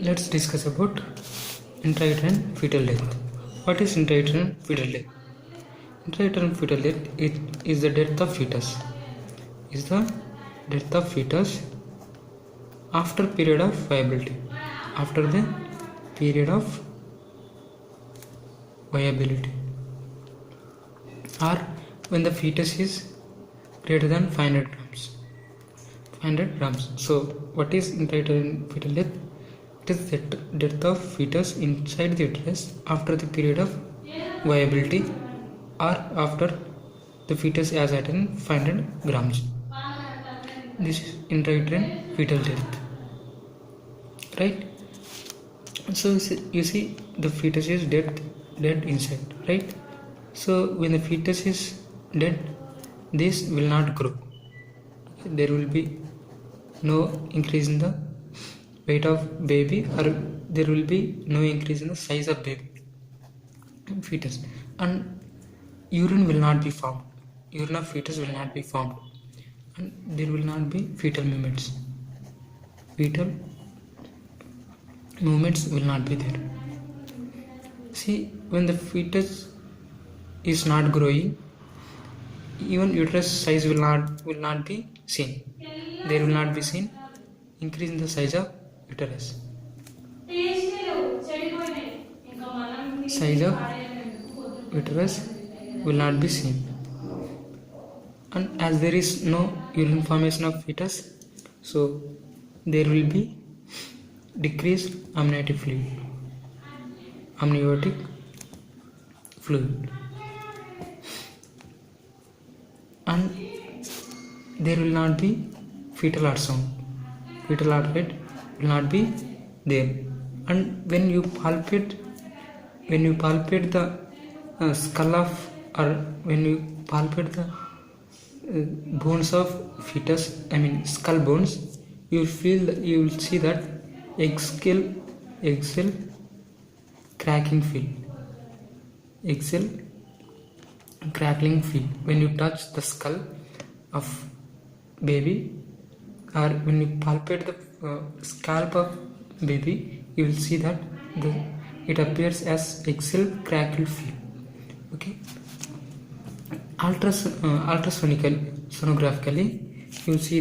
Let's discuss about intrauterine fetal death. What is intrauterine fetal death? Intrauterine fetal death is the death of fetus. Is the death of fetus after period of viability. After the period of viability, or when the fetus is greater than 500 grams. 500 grams. So, what is intrauterine fetal death? It is the death of fetus inside the uterus after the period of viability or after the fetus has attained 500 grams. This is intrauterine fetal death. Right? So you see the fetus is dead inside, right? So when the fetus is dead, this will not grow. There will be no increase in the weight of baby, or there will be no increase in the size of baby fetus, and urine will not be formed. Urine of fetus will not be formed, and there will not be fetal movements. Fetal movements will not be there. See, when the fetus is not growing, even uterus size will not be seen. There will not be seen increase in the size of uterus. Size of uterus will not be seen, and as there is no urine formation of fetus, so there will be decreased amniotic fluid, and there will not be fetal heart sound. Fetal heart rate will not be there, and when you palpate the skull of, or when you palpate the bones of fetus, skull bones, you will see that eggshell crackling feel when you touch the skull of baby, or when you palpate the scalp of baby, you will see that it appears as eggshell crackle feel. Okay. Sonographically, you will see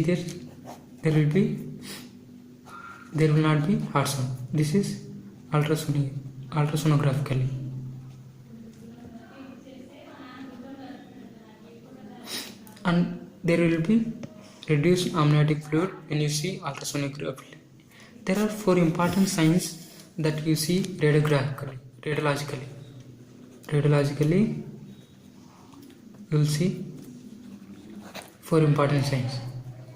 there will not be heart sound. This is ultrasonographically. And there will be reduced amniotic fluid when you see ultrasonography. There are 4 important signs that you see radiologically. Radiologically, you will see 4 important signs.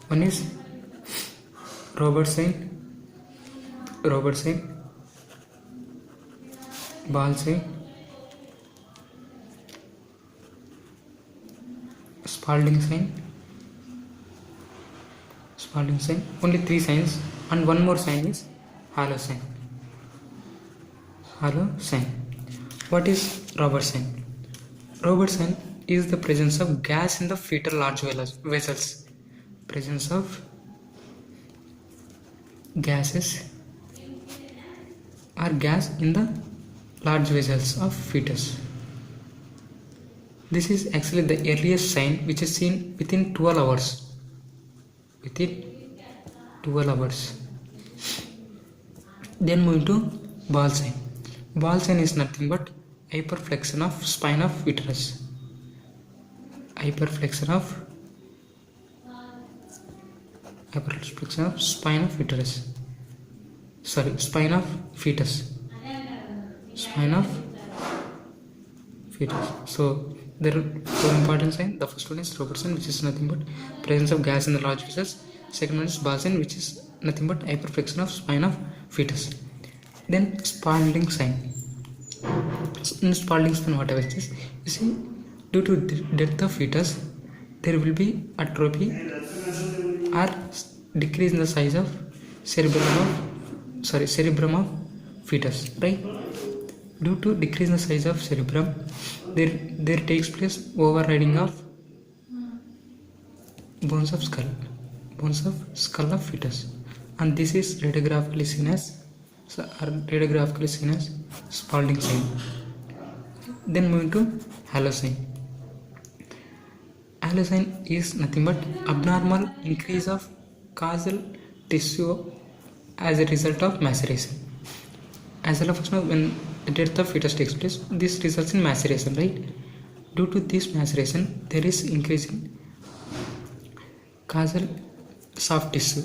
One is Roberts sign, Ball sign, Spalding sign. Only 3 signs, and one more sign is Halo sign. What is Roberts sign? Roberts sign is the presence of gas in the fetal large vessels. Presence of gases or gas in the large vessels of fetus. This is actually the earliest sign, which is seen within 12 hours. Then move to Ball sign. Ball sign is nothing but hyperflexion of spine of uterus. Hyperflexion of spine of uterus. Spine of fetus. So there are 4 important signs. The first one is Robertson, which is nothing but presence of gas in the large vessels. Second one is Ball sign, which is nothing but hyperflexion of spine of fetus. Then Spalding sign. In Spalding sign, whatever it is, you see, due to death of fetus, there will be atrophy or decrease in the size of cerebrum of fetus, right? Due to decrease in the size of cerebrum, there takes place overriding of bones of skull of fetus, and this is radiographically seen as are radiographically seen as Spalding sign. Then moving to Halo sign. Halo sign is nothing but abnormal increase of causal tissue as a result of maceration. As a first, when the death of fetus takes place, this results in maceration, right? Due to this maceration, there is increase in causal soft tissue,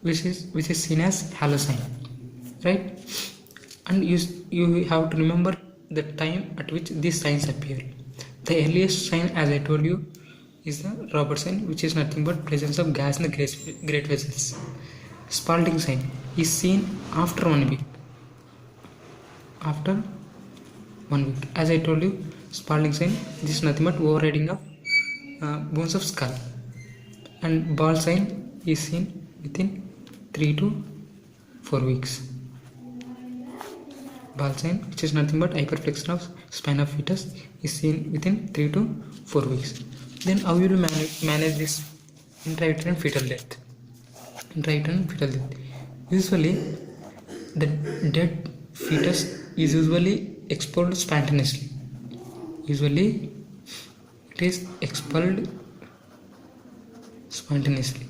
which is seen as Halo sign, right? And you have to remember the time at which these signs appear. The earliest sign, as I told you, is the Robert sign, which is nothing but presence of gas in the great vessels. Spalding sign is seen after 1 week. After 1 week, as I told you, Spalding sign, this is nothing but overriding of bones of skull. And ball sign is seen within 3 to 4 weeks. Ball sign, which is nothing but hyperflexion of spine of fetus, is seen within 3 to 4 weeks. Then how will you manage this intrauterine fetal death? Intrauterine fetal death. Usually, the dead fetus is usually expelled spontaneously. Usually, it is expelled spontaneously.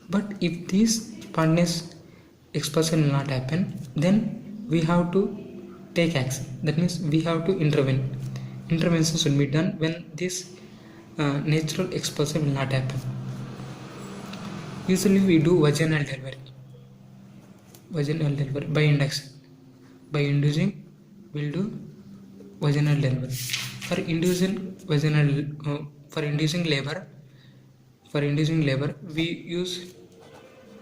But if this spontaneous expulsion will not happen, then we have to take action. That means we have to intervene. Intervention should be done when this natural expulsion will not happen. Usually we do vaginal delivery. Vaginal delivery by induction. By inducing, we'll do vaginal delivery. For inducing labor, we use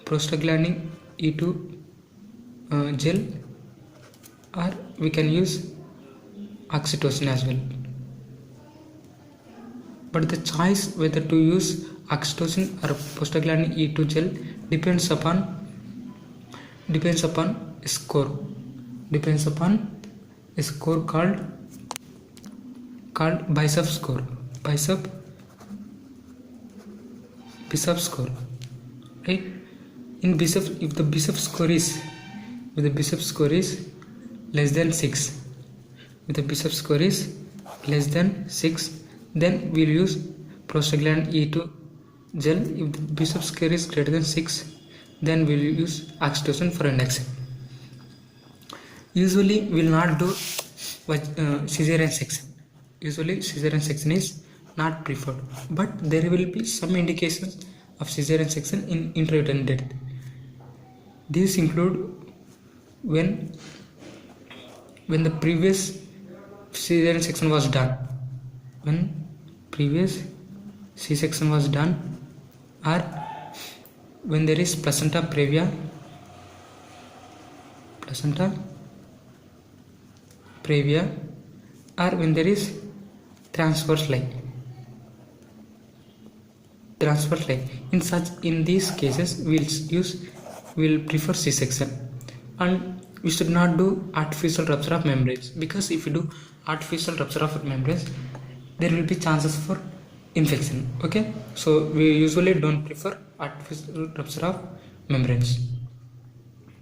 prostaglandin E2 gel, or we can use oxytocin as well. But the choice whether to use oxytocin or prostaglandin E2 gel depends upon a score. Depends upon a score called Bishop score. Bishop score, right? In Bishop, if the Bishop score is less than 6, then we'll use prostaglandin E2 gel. If the Bishop score is greater than 6, then we'll use oxytocin for induction. Usually we will not do cesarean section. Usually cesarean section is not preferred, but there will be some indications of cesarean section in intrauterine death. These include when the previous cesarean section was done, C-section was done, or when there is placenta previa, or when there is transverse line. In these cases, we'll prefer C-section, and we should not do artificial rupture of membranes, because if you do artificial rupture of membranes, there will be chances for infection. Okay, so we usually don't prefer artificial rupture of membranes.